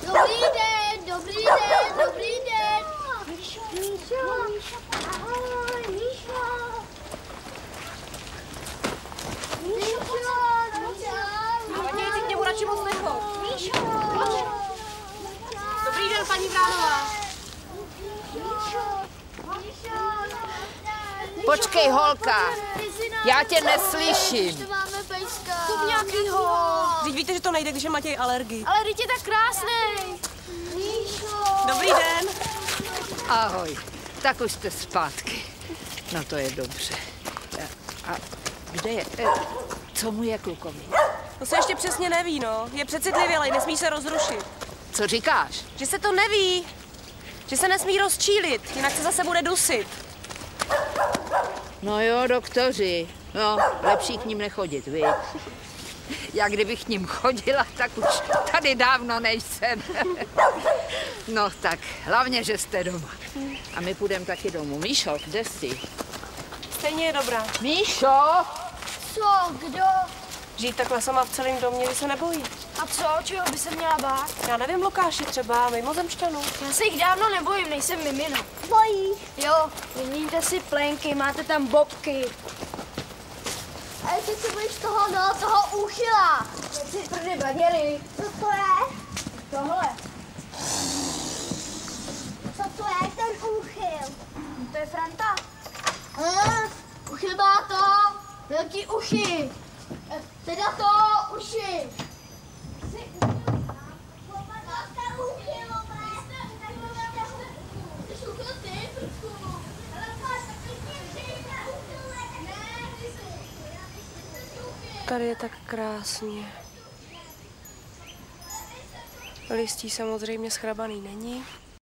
Dobrý den, dobrý den, dobrý den. Míšo, ahoj, Míšo. Matěj, ty k němu radši moc nechoď. Míšo. Dobrý den, paní Vránová. Počkej, holka, já tě neslyším. Máme pejska. Kup nějakýho. Vždyť víte, že to nejde, když je Matěj alergii. Ale teď je tak krásný. Dobrý den. Ahoj, tak už jste zpátky. No to je dobře. A kde je? Co mu je klukovi? To se ještě přesně neví, no. Je přecitlivělej, nesmí se rozrušit. Co říkáš? Že se to neví. Že se nesmí rozčílit, jinak se zase bude dusit. No jo, doktoři. No, lepší k ním nechodit, viď? Já kdybych k ním chodila, tak už tady dávno nejsem. No tak, hlavně, že jste doma. A my půjdeme taky domů. Míšo, kde jsi? Stejně je dobrá. Míšo! Co, kdo? Žít takhle sama v celém domě, že se nebojí. A co, čeho by se měla bát? Já nevím, Lukáši, třeba mimozemšťanů. Já se jich dávno nebojím, nejsem mimino. Bojíš? Jo, vyměňte si plenky, máte tam bobky. A jestli se bojíš toho úchyla. Teď si prdy baděry. Co to je? Tohle. Co to je ten úchyl? To je Franta. Úchyl má to velký uši. Teda to uši. Tady je tak krásně. Listí samozřejmě schrabaný není.